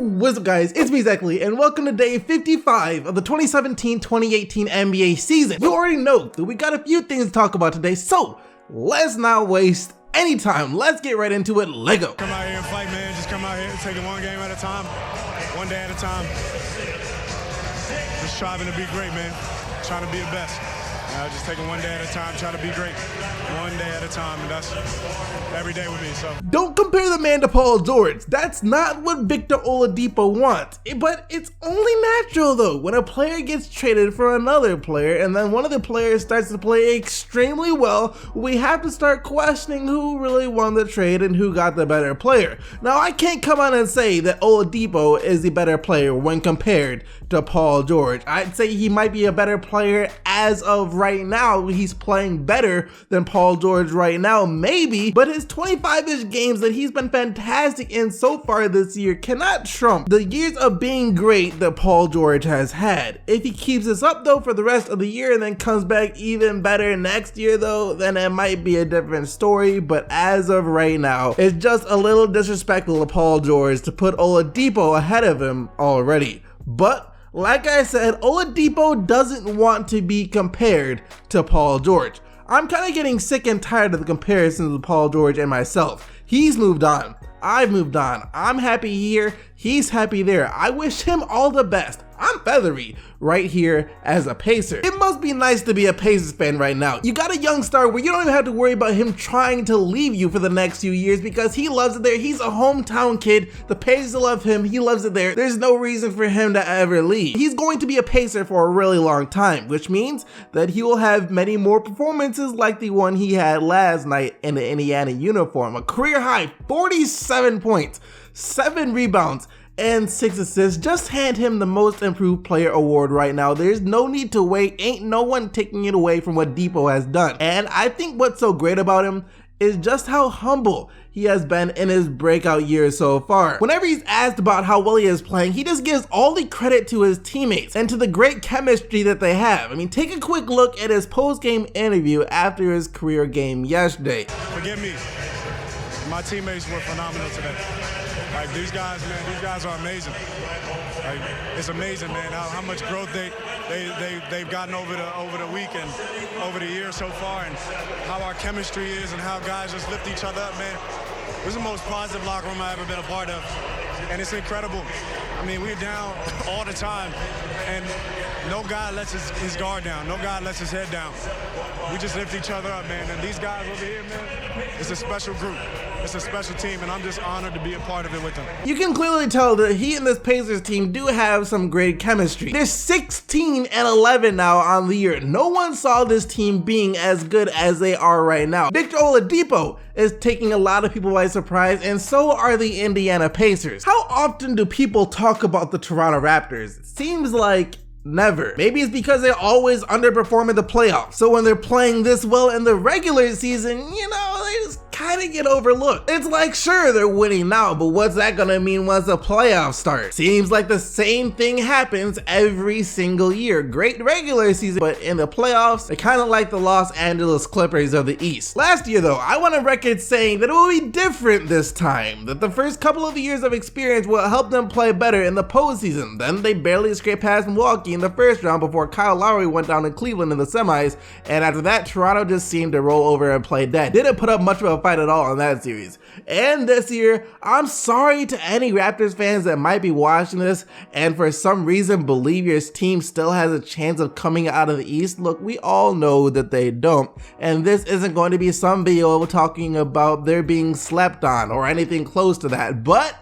What's up guys, it's me exactly, and welcome to day 55 of the 2017-2018 NBA season. You already know that we got a few things to talk about today, so let's not waste any time. Let's get right into it. Lego. Come out here and fight, man. Just come out here and take it one game at a time, one day at a time. Just striving to be great, man. Trying to be the best. Just taking one day at a time, trying to be great. One day at a time, and that's every day with me, so. Don't compare the man to Paul George. That's not what Victor Oladipo wants. But it's only natural though, when a player gets traded for another player and then one of the players starts to play extremely well, we have to start questioning who really won the trade and who got the better player. Now, I can't come out and say that Oladipo is the better player when compared to Paul George. I'd say he might be a better player as of right now. He's playing better than Paul George right now, maybe, but his 25-ish games that he's been fantastic in so far this year cannot trump the years of being great that Paul George has had. If he keeps this up though for the rest of the year and then comes back even better next year though, then it might be a different story, but as of right now, it's just a little disrespectful to Paul George to put Oladipo ahead of him already. But like I said, Oladipo doesn't want to be compared to Paul George. I'm kind of getting sick and tired of the comparisons with Paul George and myself. He's moved on. I've moved on. I'm happy here. He's happy there. I wish him all the best. I'm feathery right here as a Pacer. It must be nice to be a Pacers fan right now. You got a young star where you don't even have to worry about him trying to leave you for the next few years because he loves it there. He's a hometown kid. The Pacers love him. He loves it there. There's no reason for him to ever leave. He's going to be a Pacer for a really long time, which means that he will have many more performances like the one he had last night in the Indiana uniform. A career high 47 points, 7 rebounds, and 6 assists. Just hand him the most improved player award right now. There's no need to wait. Ain't no one taking it away from what Depot has done. And I think what's so great about him is just how humble he has been in his breakout years so far. Whenever he's asked about how well he is playing, he just gives all the credit to his teammates and to the great chemistry that they have. I mean, take a quick look at his post-game interview after his career game yesterday. Forgive me. My teammates were phenomenal today. Like these guys, man, these guys are amazing. Like it's amazing, man, how much growth they've gotten over the week and over the year so far, and how our chemistry is, and how guys just lift each other up, man. This is the most positive locker room I've ever been a part of, and it's incredible. I mean, we're down all the time, and no guy lets his guard down. No guy lets his head down. We just lift each other up, man. And these guys over here, man, it's a special group. It's a special team, and I'm just honored to be a part of it with them. You can clearly tell that he and this Pacers team do have some great chemistry. They're 16-11 now on the year. No one saw this team being as good as they are right now. Victor Oladipo is taking a lot of people by surprise, and so are the Indiana Pacers. How often do people talk about the Toronto Raptors? It seems like never. Maybe it's because they always underperform in the playoffs. So when they're playing this well in the regular season, you know, they just kind of get overlooked. It's like, sure, they're winning now, but what's that gonna mean once the playoffs start? Seems like the same thing happens every single year. Great regular season, but in the playoffs, they're kind of like the Los Angeles Clippers of the East. Last year though, I went on record saying that it will be different this time, that the first couple of years of experience will help them play better in the postseason. Then they barely scraped past Milwaukee in the first round before Kyle Lowry went down in Cleveland in the semis, and after that, Toronto just seemed to roll over and play dead. Didn't put up much of a fight at all in that series. And this year, I'm sorry to any Raptors fans that might be watching this and for some reason believe your team still has a chance of coming out of the East. Look, we all know that they don't, and this isn't going to be some video talking about their being slept on or anything close to that, but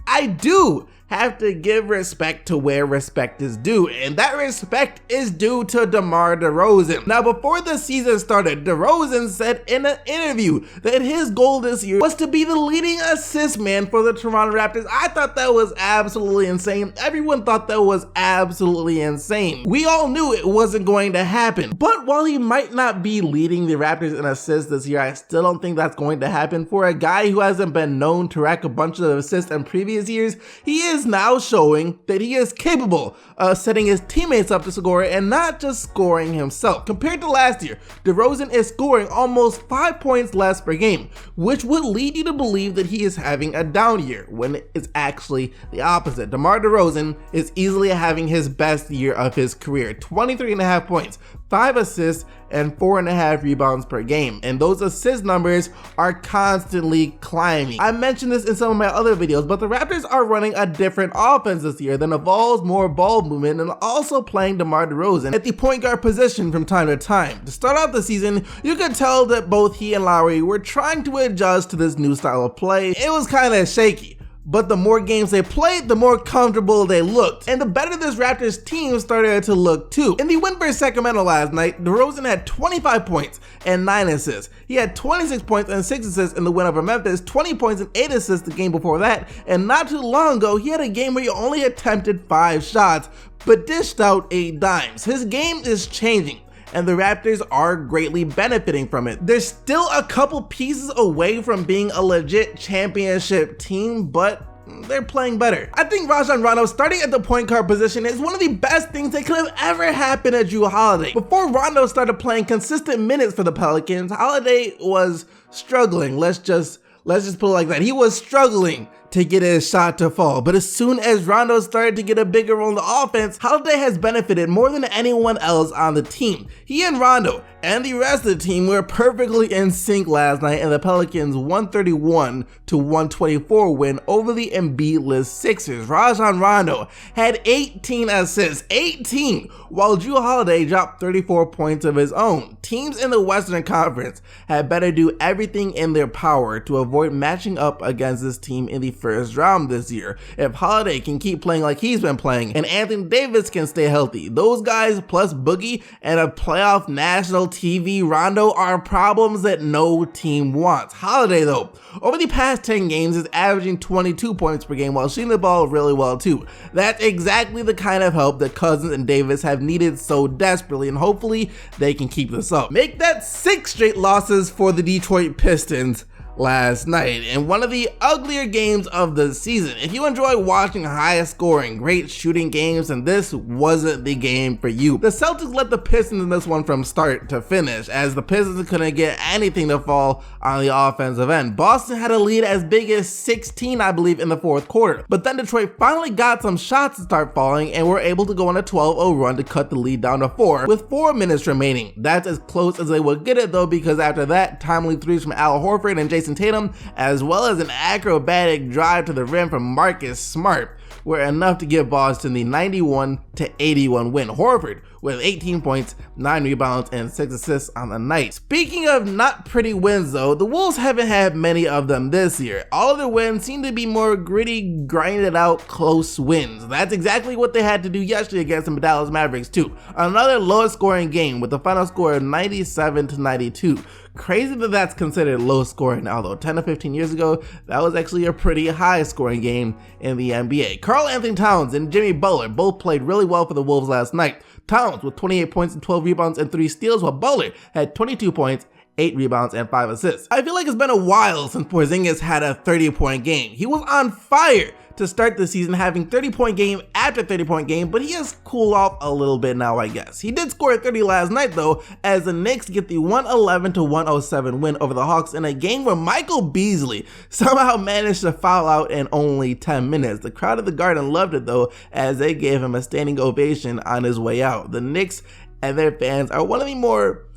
I do have to give respect to where respect is due, and that respect is due to DeMar DeRozan. Now, before the season started, DeRozan said in an interview that his goal this year was to be the leading assist man for the Toronto Raptors. I thought that was absolutely insane. Everyone thought that was absolutely insane. We all knew it wasn't going to happen, but while he might not be leading the Raptors in assists this year, I still don't think that's going to happen. For a guy who hasn't been known to rack a bunch of assists in previous years, he is is now showing that he is capable of setting his teammates up to score and not just scoring himself. Compared to last year, DeRozan is scoring almost 5 points less per game, which would lead you to believe that he is having a down year when it's actually the opposite. DeMar DeRozan is easily having his best year of his career, 23.5 points, 5 assists, and 4.5 rebounds per game, and those assist numbers are constantly climbing. I mentioned this in some of my other videos, but the Raptors are running a different offense this year that involves more ball movement and also playing DeMar DeRozan at the point guard position from time to time. To start out the season, you could tell that both he and Lowry were trying to adjust to this new style of play. It was kind of shaky. But the more games they played, the more comfortable they looked. And the better this Raptors team started to look too. In the win versus Sacramento last night, DeRozan had 25 points and 9 assists. He had 26 points and 6 assists in the win over Memphis, 20 points and 8 assists the game before that, and not too long ago, he had a game where he only attempted 5 shots, but dished out 8 dimes. His game is changing, and the Raptors are greatly benefiting from it. They're still a couple pieces away from being a legit championship team, but they're playing better. I think Rajon Rondo starting at the point guard position is one of the best things that could have ever happened to Jrue Holiday. Before Rondo started playing consistent minutes for the Pelicans, Holiday was struggling. Let's just put it like that. He was struggling to get his shot to fall. But as soon as Rondo started to get a bigger role in the offense, Holiday has benefited more than anyone else on the team. He and Rondo and the rest of the team were perfectly in sync last night in the Pelicans' 131-124 win over the Embiid-less Sixers. Rajon Rondo had 18 assists, 18, while Jrue Holiday dropped 34 points of his own. Teams in the Western Conference had better do everything in their power to avoid matching up against this team in the first round this year. If Holiday can keep playing like he's been playing and Anthony Davis can stay healthy, those guys plus Boogie and a playoff national TV Rondo are problems that no team wants. Holiday though, over the past 10 games is averaging 22 points per game while shooting the ball really well too. That's exactly the kind of help that Cousins and Davis have needed so desperately, and hopefully they can keep this up. Make that 6 straight losses for the Detroit Pistons last night in one of the uglier games of the season. If you enjoy watching high scoring, great shooting games, and this wasn't the game for you. The Celtics let the Pistons in this one from start to finish, as the Pistons couldn't get anything to fall on the offensive end. Boston had a lead as big as 16, I believe, in the fourth quarter, but then Detroit finally got some shots to start falling and were able to go on a 12-0 run to cut the lead down to 4 with 4 minutes remaining. That's as close as they would get it though, because after that, timely threes from Al Horford and Jason Tatum, as well as an acrobatic drive to the rim from Marcus Smart, were enough to give Boston the 91-81 win. Horford with 18 points, 9 rebounds, and 6 assists on the night. Speaking of not pretty wins though, the Wolves haven't had many of them this year. All of their wins seem to be more gritty, grinded out, close wins. That's exactly what they had to do yesterday against the Dallas Mavericks too. Another lowest scoring game with the final score of 97-92. Crazy that that's considered low scoring now though. 10 to 15 years ago, that was actually a pretty high scoring game in the NBA. Karl Anthony Towns and Jimmy Butler both played really well for the Wolves last night. Towns with 28 points and 12 rebounds and 3 steals, while Butler had 22 points, 8 rebounds, and 5 assists. I feel like it's been a while since Porzingis had a 30-point game. He was on fire to start the season, having 30-point game after 30-point game, but he has cooled off a little bit now, I guess. He did score 30 last night though, as the Knicks get the 111-107 win over the Hawks in a game where Michael Beasley somehow managed to foul out in only 10 minutes. The crowd at the Garden loved it though, as they gave him a standing ovation on his way out. The Knicks and their fans are one of the more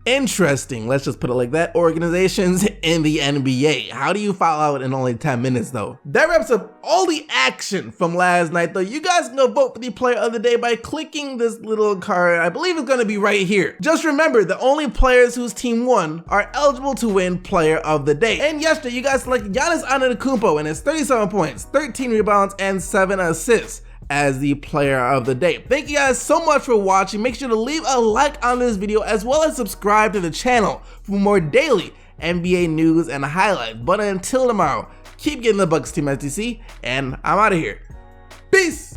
interesting, let's just put it like that, organizations in the NBA. How do you foul out in only 10 minutes though? That wraps up all the action from last night though. You guys can go vote for the player of the day by clicking this little card. I believe it's going to be right here. Just remember, the only players whose team won are eligible to win player of the day. And yesterday you guys selected Giannis Antetokounmpo and his 37 points, 13 rebounds, and 7 assists as the player of the day. Thank you guys so much for watching. Make sure to leave a like on this video as well as subscribe to the channel for more daily NBA news and highlights. But until tomorrow, keep getting the Bucks, Team SDC, and I'm out of here. Peace!